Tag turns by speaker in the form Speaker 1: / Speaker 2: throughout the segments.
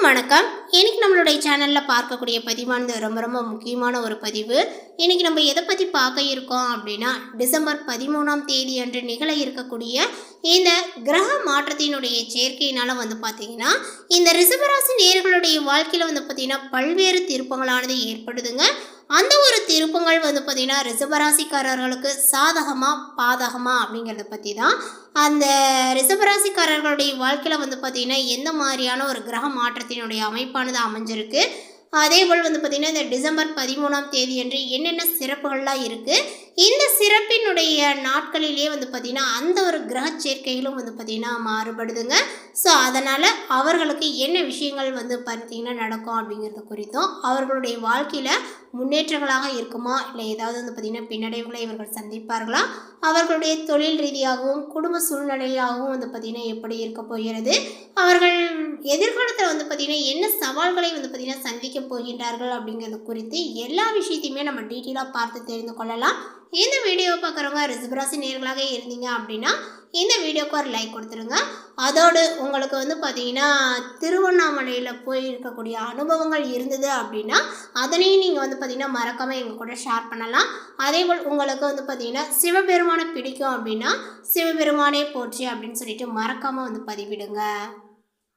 Speaker 1: வணக்கம். இன்னைக்கு நம்மளுடைய சேனலில் பார்க்கக்கூடிய பதிவானது ரொம்ப ரொம்ப முக்கியமான ஒரு பதிவு. இன்னைக்கு நம்ம எதை பற்றி பார்க்க இருக்கோம் அப்படின்னா, டிசம்பர் 13ஆம் தேதி அன்று நிகழ இருக்கக்கூடிய இந்த கிரக மாற்றத்தினுடைய சேர்க்கையினால் பார்த்தீங்கன்னா, இந்த ரிஷபராசி நேயர்களுடைய வாழ்க்கையில் பார்த்தீங்கன்னா பல்வேறு திருப்பங்களானது ஏற்படுதுங்க. அந்த ஒரு திருப்பங்கள் பார்த்தீங்கன்னா ரிஷபராசிக்காரர்களுக்கு சாதகமா பாதகமா அப்படிங்கிறத பற்றி தான். அந்த ரிஷபராசிக்காரர்களுடைய வாழ்க்கையில் பார்த்தீங்கன்னா எந்த மாதிரியான ஒரு கிரக மாற்றத்தினுடைய அமைப்பானது அமைஞ்சிருக்கு, அதேபோல் பார்த்தீங்கன்னா இந்த டிசம்பர் 13ஆம் தேதி அன்று என்னென்ன சிறப்புகள்லாம் இருக்குது, இந்த சிறப்பினுடைய நாட்களிலே பார்த்தீங்கன்னா அந்த ஒரு கிரக சேர்க்கைகளும் பார்த்தீங்கன்னா மாறுபடுதுங்க. ஸோ அதனால் அவர்களுக்கு என்ன விஷயங்கள் பார்த்தீங்கன்னா நடக்கும் அப்படிங்கிறது குறித்தும், அவர்களுடைய வாழ்க்கையில் முன்னேற்றங்களாக இருக்குமா இல்லை ஏதாவது பார்த்தீங்கன்னா பின்னடைவுகளை இவர்கள் சந்திப்பார்களா, அவர்களுடைய தொழில் ரீதியாகவும் குடும்ப சூழ்நிலையாகவும் பார்த்தீங்கன்னா எப்படி இருக்க போகிறது, அவர்கள் எதிர்காலத்தில் பார்த்தீங்கன்னா என்ன சவால்களை பார்த்தீங்கன்னா சந்திக்க போகின்றார்கள் அப்படிங்கிறது குறித்து எல்லா விஷயத்தையுமே நம்ம டீட்டெயிலாக பார்த்து தெரிந்து கொள்ளலாம். இந்த வீடியோவை பார்க்குறவங்க ரிஷபராசி நேயர்களாக இருந்தீங்க அப்படின்னா இந்த வீடியோக்கு ஒரு லைக் கொடுத்துருங்க. அதோடு உங்களுக்கு பார்த்தீங்கன்னா திருவண்ணாமலையில் போயிருக்கக்கூடிய அனுபவங்கள் இருந்தது அப்படின்னா அதனையும் நீங்கள் பார்த்தீங்கன்னா மறக்காமல் எங்கள் கூட ஷேர் பண்ணலாம். அதேபோல் உங்களுக்கு பார்த்தீங்கன்னா சிவபெருமானை பிடிக்கும் அப்படின்னா சிவபெருமானே போற்றி அப்படின்னு சொல்லிட்டு மறக்காமல் பதிவிடுங்க.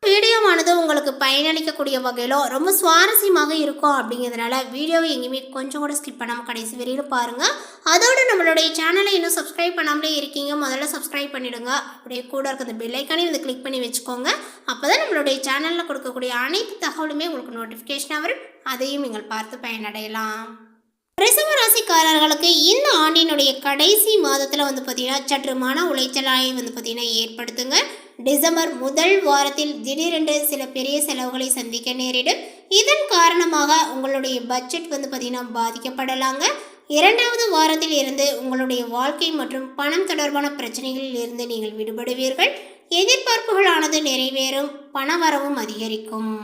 Speaker 1: வீடியோவானது உங்களுக்கு பயனளிக்கக்கூடிய வகையிலோ ரொம்ப சுவாரஸ்யமாக இருக்கும் அப்படிங்கிறதுனால வீடியோவை எங்கேயுமே கொஞ்சம் கூட ஸ்கிப் பண்ணாமல் கடைசி வரையிலும் பாருங்கள். அதோடு நம்மளுடைய சேனலை இன்னும் சப்ஸ்கிரைப் பண்ணாமலே இருக்கீங்க, முதல்ல சப்ஸ்கிரைப் பண்ணிவிடுங்க. அப்படியே கூட இருக்கிற பெல் ஐக்கானையும் கிளிக் பண்ணி வச்சுக்கோங்க. அப்போ தான் நம்மளுடைய சேனலில் கொடுக்கக்கூடிய அனைத்து தகவலுமே உங்களுக்கு நோட்டிஃபிகேஷனாக வரும், அதையும் நீங்கள் பார்த்து பயனடையலாம். ரிஷபராசிக்காரர்களுக்கு இந்த ஆண்டினுடைய கடைசி மாதத்தில் பார்த்தீங்கன்னா சற்று மன உளைச்சலாய் பார்த்தீங்கன்னா ஏற்படுத்துங்க. டிசம்பர் முதல் வாரத்தில் திடீரென்று சில பெரிய செலவுகளை சந்திக்க நேரிடும். இதன் காரணமாக உங்களுடைய பட்ஜெட் பார்த்தீங்கன்னா பாதிக்கப்படலாங்க. இரண்டாவது வாரத்தில் இருந்து உங்களுடைய வாழ்க்கை மற்றும் பணம் தொடர்பான பிரச்சனைகளில் இருந்து நீங்கள் விடுபடுவீர்கள். எதிர்பார்ப்புகளானது நிறைவேறும், பணவரவும் அதிகரிக்கும்.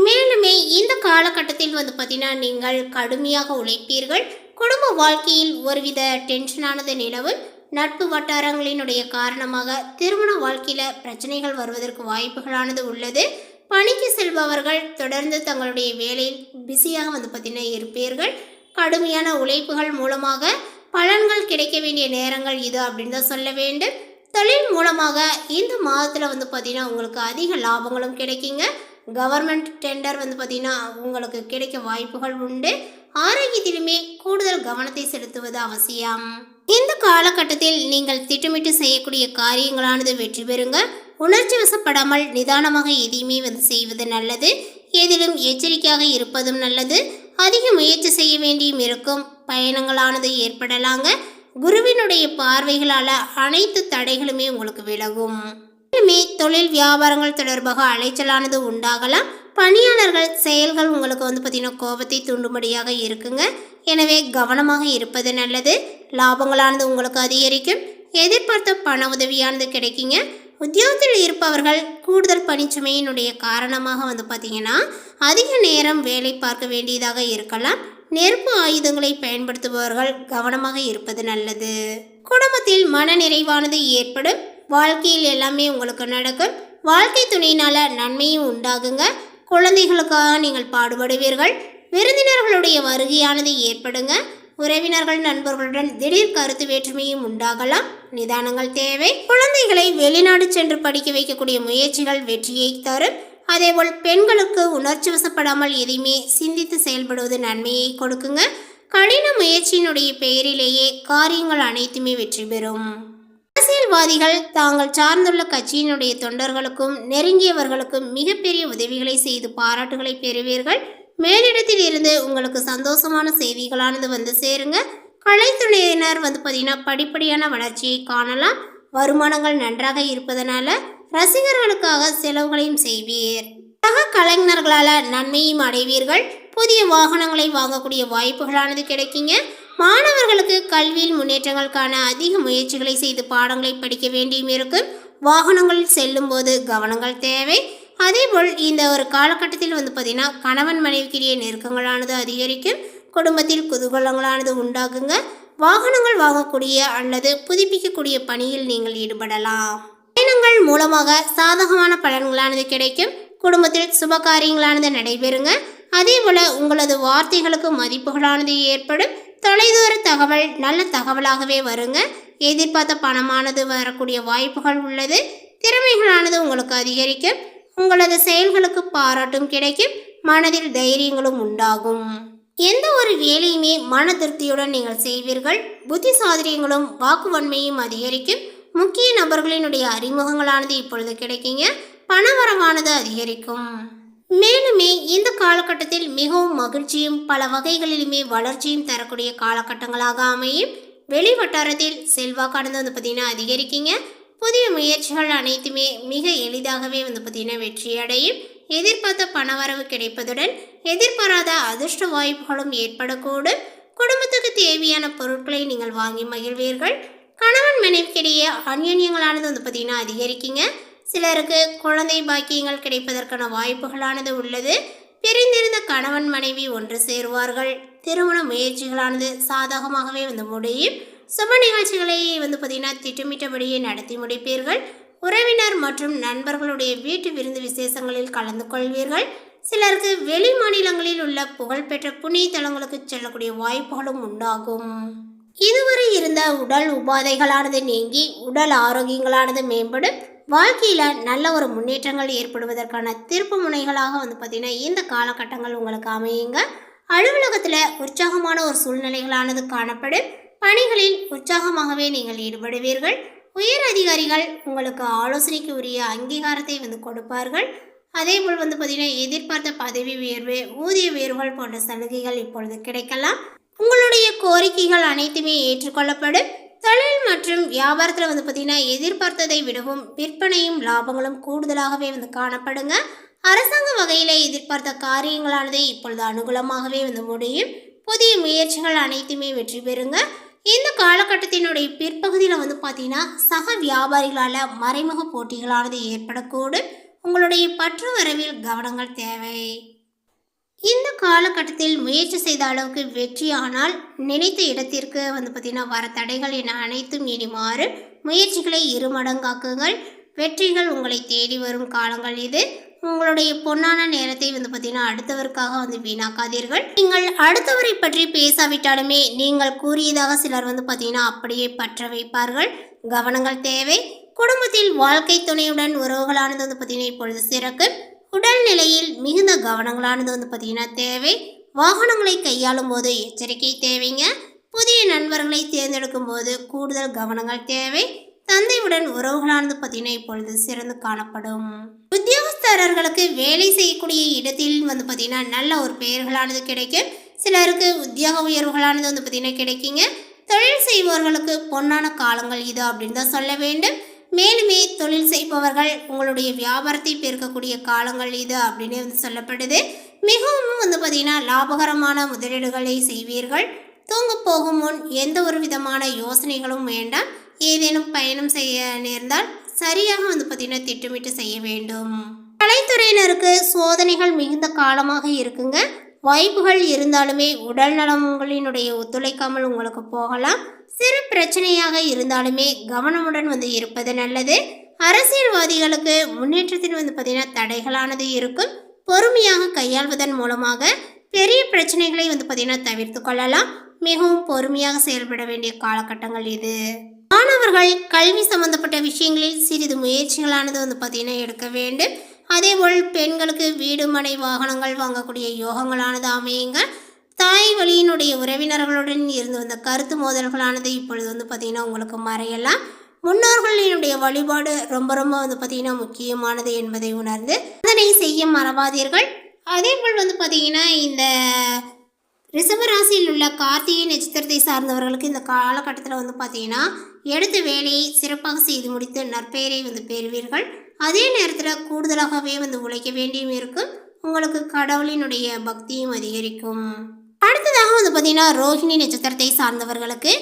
Speaker 1: மேலுமே இந்த காலகட்டத்தில் பார்த்தீங்கன்னா நீங்கள் கடுமையாக உழைப்பீர்கள். குடும்ப வாழ்க்கையில் ஒருவித டென்ஷனானது நிலவும். நட்பு வட்டாரங்களினுடைய காரணமாக திருமண வாழ்க்கையில் பிரச்சனைகள் வருவதற்கு வாய்ப்புகளானது உள்ளது. பணிக்கு செல்பவர்கள் தொடர்ந்து தங்களுடைய வேலையில் பிஸியாக பார்த்தீங்கன்னா இருப்பீர்கள். கடுமையான உழைப்புகள் மூலமாக பலன்கள் கிடைக்க வேண்டிய நேரங்கள் இது அப்படின்னு தான் சொல்ல வேண்டும். தொழில் மூலமாக இந்த மாதத்தில் பார்த்தீங்கன்னா உங்களுக்கு அதிக லாபங்களும் கிடைக்குங்க. கவர்மெண்ட் டெண்டர் பார்த்தீங்கன்னா உங்களுக்கு கிடைக்க வாய்ப்புகள் உண்டு. ஆரோக்கியத்திலுமே கூடுதல் கவனத்தை செலுத்துவது அவசியம். இந்த காலகட்டத்தில் நீங்கள் திட்டமிட்டு செய்யக்கூடிய காரியங்களானது வெற்றி பெறுங்க. உணர்ச்சி வசப்படாமல் நிதானமாக எதையுமே செய்வது நல்லது. எதிலும் எச்சரிக்கையாக இருப்பதும் நல்லது. அதிக முயற்சி செய்ய வேண்டியும் இருக்கும். பயணங்களானது ஏற்படலாங்க. குருவினுடைய பார்வைகளால் அனைத்து தடைகளுமே உங்களுக்கு விலகும். தொழில் வியாபாரங்கள் தொடர்பாக அலைச்சலானது உண்டாகலாம். பணியாளர்கள் செயல்கள் உங்களுக்கு பார்த்தீங்கன்னா கோபத்தை தூண்டும்படியாக இருக்குங்க. எனவே கவனமாக இருப்பது நல்லது. லாபங்களானது உங்களுக்கு அதிகரிக்கும். எதிர்பார்த்த பண உதவியானது கிடைக்குங்க. உத்தியோகத்தில் இருப்பவர்கள் கூடுதல் பணிச்சுமையினுடைய காரணமாக பார்த்தீங்கன்னா அதிக நேரம் வேலை பார்க்க வேண்டியதாக இருக்கலாம். நெருப்பு ஆயுதங்களை பயன்படுத்துபவர்கள் கவனமாக இருப்பது நல்லது. குடும்பத்தில் மன நிறைவானது ஏற்படும். வாழ்க்கையில் எல்லாமே உங்களுக்கு நடக்கும். வாழ்க்கை துணையினால் நன்மையும் உண்டாகுங்க. குழந்தைகளுக்காக நீங்கள் பாடுபடுவீர்கள். விருந்தினர்களுடைய வருகையானது ஏற்படுங்க. உறவினர்கள் நண்பர்களுடன் திடீர் கருத்து வேற்றுமையும் உண்டாகலாம். நிதானங்கள் தேவை. குழந்தைகளை வெளிநாடு சென்று படிக்க வைக்கக்கூடிய முயற்சிகள் வெற்றியை தரும். அதேபோல் பெண்களுக்கு உணர்ச்சி வசப்படாமல் எதையுமே சிந்தித்து செயல்படுவது நன்மையை கொடுக்குங்க. கடின முயற்சியினுடைய பெயரிலேயே காரியங்கள் அனைத்துமே வெற்றி பெறும். அரசியல்வாதிகள் தாங்கள் சார்ந்துள்ள கட்சியினுடைய தொண்டர்களுக்கும் நெருங்கியவர்களுக்கும் மிகப்பெரிய உதவிகளை செய்து பாராட்டுகளை பெறுவீர்கள். மேலிடத்தில் இருந்து உங்களுக்கு சந்தோஷமான செய்திகளானது சேருங்க. கலைத்துறையினர் பார்த்தீங்கன்னா படிப்படியான வளர்ச்சியை காணலாம். வருமானங்கள் நன்றாக இருப்பதனால ரசிகர்களுக்காக செலவுகளையும் செய்வீர். சக கலைஞர்களால் நன்மையும் அடைவீர்கள். புதிய வாகனங்களை வாங்கக்கூடிய வாய்ப்புகளானது கிடைக்குங்க. மாணவர்களுக்கு கல்வியில் முன்னேற்றங்களுக்கான அதிக முயற்சிகளை செய்து பாடங்களை படிக்க வேண்டியும் இருக்கும். வாகனங்களில் செல்லும் போது கவனங்கள் தேவை. அதேபோல் இந்த ஒரு காலகட்டத்தில் பார்த்தீங்கன்னா கணவன் மனைவிக்கிடையே நெருக்கங்களானது அதிகரிக்கும். குடும்பத்தில் குதூகலங்களானது உண்டாகுங்க. வாகனங்கள் வாங்கக்கூடிய அல்லது புதுப்பிக்கக்கூடிய பணியில் நீங்கள் ஈடுபடலாம். பயணங்கள் மூலமாக சாதகமான பலன்களானது கிடைக்கும். குடும்பத்தில் சுப காரியங்களானது நடைபெறுங்க. அதே போல உங்களது வார்த்தைகளுக்கு மதிப்புகளானது ஏற்படும். தொலைதூர தகவல் நல்ல தகவலாகவே வருங்க. எதிர்பார்த்த பணமானது வரக்கூடிய வாய்ப்புகள் உள்ளது. திறமைகளானது உங்களுக்கு அதிகரிக்கும். உங்களது செயல்களுக்கு பாராட்டும் கிடைக்கும். மனதில் தைரியங்களும் உண்டாகும். எந்த ஒரு வேலையுமே மன திருப்தியுடன் நீங்கள் செய்வீர்கள். புத்தி சாதுரியங்களும் வாக்குவன்மையும் அதிகரிக்கும். முக்கிய நபர்களினுடைய அறிமுகங்களானது இப்பொழுது கிடைக்குங்க. பணவரவானது அதிகரிக்கும். மேலுமே இந்த காலகட்டத்தில் மிகவும் மகிழ்ச்சியும் பல வகைகளிலுமே வளர்ச்சியும் தரக்கூடிய காலகட்டங்களாக அமையும். வெளி வட்டாரத்தில் செல்வாக்கானது பார்த்தீங்கன்னா அதிகரிக்குங்க. புதிய முயற்சிகள் அனைத்துமே மிக எளிதாகவே பார்த்தீங்கன்னா வெற்றி அடையும். எதிர்பார்த்த பணவரவு கிடைப்பதுடன் எதிர்பாராத அதிர்ஷ்ட வாய்ப்புகளும் ஏற்படக்கூடும். குடும்பத்துக்கு தேவையான பொருட்களை நீங்கள் வாங்கி மகிழ்வீர்கள். கணவன் மனைவிக்கிடையே அந்யோன்யங்களானது பார்த்தீங்கன்னா அதிகரிக்குங்க. சிலருக்கு குழந்தை பாக்கியங்கள் கிடைப்பதற்கான வாய்ப்புகளானது உள்ளது. பிரிந்திருந்த கணவன் மனைவி ஒன்று சேருவார்கள். திருமண முயற்சிகளானது சாதகமாகவே முடியும். சுப நிகழ்ச்சிகளை பார்த்தீங்கன்னா திட்டமிட்டபடியே நடத்தி முடிப்பீர்கள். உறவினர் மற்றும் நண்பர்களுடைய வீட்டு விருந்து விசேஷங்களில் கலந்து கொள்வீர்கள். சிலருக்கு வெளி மாநிலங்களில் உள்ள புகழ்பெற்ற புண்ணிய தலங்களுக்கு செல்லக்கூடிய வாய்ப்புகளும் உண்டாகும். இதுவரை இருந்த உடல் உபாதைகளானது நீங்கி உடல் ஆரோக்கியங்களானது மேம்படும். வாழ்க்கையில் நல்ல ஒரு முன்னேற்றங்கள் ஏற்படுவதற்கான திருப்பு முனைகளாக பார்த்தீங்கன்னா இந்த காலகட்டங்கள் உங்களுக்கு அமையுங்க. அலுவலகத்தில் உற்சாகமான ஒரு சூழ்நிலைகளானது காணப்படும். பணிகளில் உற்சாகமாகவே நீங்கள் ஈடுபடுவீர்கள். உயர் அதிகாரிகள் உங்களுக்கு ஆலோசனைக்கு உரிய அங்கீகாரத்தை கொடுப்பார்கள். அதே போல் பார்த்தீங்கன்னா எதிர்பார்த்த பதவி உயர்வு, ஊதிய உயர்வுகள் போன்ற சலுகைகள் இப்பொழுது கிடைக்கலாம். உங்களுடைய கோரிக்கைகள் அனைத்துமே ஏற்றுக்கொள்ளப்படும். தொழில் மற்றும் வியாபாரத்தில் பார்த்தீங்கன்னா எதிர்பார்த்ததை விடவும் விற்பனையும் லாபங்களும் கூடுதலாகவே காணப்படுங்க. அரசாங்க வகையில் எதிர்பார்த்த காரியங்களானது இப்பொழுது அனுகூலமாகவே முடியும். புதிய முயற்சிகள் அனைத்துமே வெற்றி பெறுங்க. இந்த காலகட்டத்தினுடைய பிற்பகுதியில் பார்த்தீங்கன்னா சக வியாபாரிகளால் மறைமுக போட்டிகளானது ஏற்படக்கூடும். உங்களுடைய பற்று வரவில் கவனங்கள் தேவை. இந்த காலகட்டத்தில் முயற்சி செய்த அளவுக்கு வெற்றி, ஆனால் நினைத்த இடத்திற்கு பார்த்தீங்கன்னா வர தடைகள் என அனைத்தும் இனி மாறும். முயற்சிகளை இருமடங்காக்குங்கள். வெற்றிகள் உங்களை தேடி வரும் காலங்கள் இது. உங்களுடைய பொன்னான நேரத்தை பார்த்தீங்கன்னா அடுத்தவருக்காக வீணாக்காதீர்கள். நீங்கள் அடுத்தவரை பற்றி பேசாவிட்டாலுமே நீங்கள் கூறியதாக சிலர் பார்த்தீங்கன்னா அப்படியே பற்ற வைப்பார்கள். கவனங்கள் தேவை. குடும்பத்தில் வாழ்க்கை துணையுடன் உறவுகளானது பார்த்தீங்கன்னா இப்பொழுது சிறக்கும். உடல்நிலையில் மிகுந்த கவனங்களானது பார்த்தீங்கன்னா தேவை. வாகனங்களை கையாளும் போது எச்சரிக்கை தேவைங்க. புதிய நண்பர்களை தேர்ந்தெடுக்கும் போது கூடுதல் கவனங்கள் தேவை. தந்தையுடன் உறவுகளானது பார்த்தீங்கன்னா இப்பொழுது சிறந்து காணப்படும். உத்தியோகஸ்தரர்களுக்கு வேலை செய்யக்கூடிய இடத்தில் பார்த்தீங்கன்னா நல்ல ஒரு பெயர்களானது கிடைக்கும். சிலருக்கு உத்தியோக உயர்வுகளானது பார்த்தீங்கன்னா கிடைக்குங்க. தொழில் செய்பவர்களுக்கு பொன்னான காலங்கள் இது அப்படின்னு தான் சொல்ல வேண்டும். மேலுமே தொழில் செய்பவர்கள் உங்களுடைய வியாபாரத்தை பெருக்கக்கூடிய காலங்கள் இது அப்படின்னு சொல்லப்படுது. மிகவும் பார்த்தீங்கன்னா லாபகரமான முதலீடுகளை செய்வீர்கள். தூங்க போகும் முன் எந்த ஒரு விதமான யோசனைகளும் வேண்டாம். ஏதேனும் பயணம் செய்ய நேர்ந்தால் சரியாக பார்த்தீங்கன்னா திட்டமிட்டு செய்ய வேண்டும். கலைத்துறையினருக்கு சோதனைகள் மிகுந்த காலமாக இருக்குங்க. வாய்ப்புகள் இருந்தாலுமே உடல் நலங்களினுடைய ஒத்துழைக்காமல் உங்களுக்கு போகலாம். சிறு பிரச்சனையாக இருந்தாலுமே கவனமுடன் இருப்பது நல்லது. அரசியல்வாதிகளுக்கு முன்னேற்றத்தில் பார்த்தீங்கன்னா தடைகளானது இருக்கும். பொறுமையாக கையாள்வதன் மூலமாக பெரிய பிரச்சனைகளை பார்த்தீங்கன்னா தவிர்த்து கொள்ளலாம். மிகவும் பொறுமையாக செயல்பட வேண்டிய காலகட்டங்கள் இது. மாணவர்கள் கல்வி சம்பந்தப்பட்ட விஷயங்களில் சிறிது முயற்சிகளானது பார்த்தீங்கன்னா எடுக்க வேண்டும். அதேபோல் பெண்களுக்கு வீடு மனை வாகனங்கள் வாங்கக்கூடிய யோகங்களானது அமையுங்க. தாய் வழியினுடைய உறவினர்களுடன் இருந்து வந்த கருத்து மோதல்களானது இப்பொழுது பார்த்தீங்கன்னா உங்களுக்கு மறையலாம். முன்னோர்களினுடைய வழிபாடு ரொம்ப பார்த்தீங்கன்னா முக்கியமானது என்பதை உணர்ந்து அதனை செய்ய மறவாதீர்கள். அதேபோல் பார்த்தீங்கன்னா இந்த ரிஷபராசியில் உள்ள கார்த்திகை நட்சத்திரத்தை சார்ந்தவர்களுக்கு இந்த காலகட்டத்தில் பார்த்தீங்கன்னா எடுத்த வேலையை சிறப்பாக செய்து முடித்து நற்பெயரை பெறுவீர்கள். அதே நேரத்தில் கூடுதலாகவே உழைக்க வேண்டியும் இருக்கும். உங்களுக்கு கடவுளினுடைய பக்தியும் அதிகரிக்கும். அடுத்ததாக பார்த்தீங்கன்னா ரோஹிணி நட்சத்திரத்தை சார்ந்தவர்களுக்கு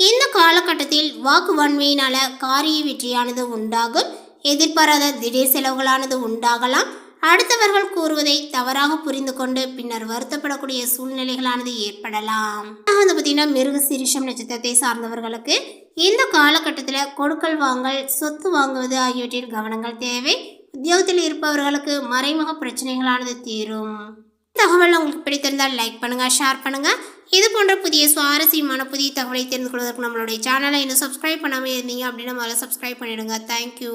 Speaker 1: இந்த காலகட்டத்தில் வாக்கு வன்மையினால காரிய வெற்றியானது உண்டாகும். எதிர்பாராத திடீர் செலவுகளானது உண்டாகலாம். அடுத்தவர்கள் கூறுவதை தவறாக புரிந்து கொண்டு பின்னர் வருத்தப்படக்கூடிய சூழ்நிலைகளானது ஏற்படலாம். பார்த்தீங்கன்னா மிருக சீரிஷம் நட்சத்திரத்தை சார்ந்தவர்களுக்கு இந்த காலகட்டத்தில் கொடுக்கல் வாங்கல், சொத்து வாங்குவது ஆகியவற்றில் கவனங்கள் தேவை. உத்தியோகத்தில் இருப்பவர்களுக்கு மறைமுக பிரச்சனைகளானது தீரும். தகவல் உங்களுக்கு பிடித்திருந்தால் லைக் பண்ணுங்கள், ஷேர் பண்ணுங்கள். இது போன்ற புதிய சுவாரஸ்யமான புதிய தகவலை தெரிந்து கொள்வதற்கு நம்மளுடைய சேனலை இன்னும் சப்ஸ்கிரைப் பண்ணாமல் இருந்தீங்க அப்படின்னா முதல்ல சப்ஸ்கிரைப் பண்ணிவிடுங்க. தேங்க்யூ.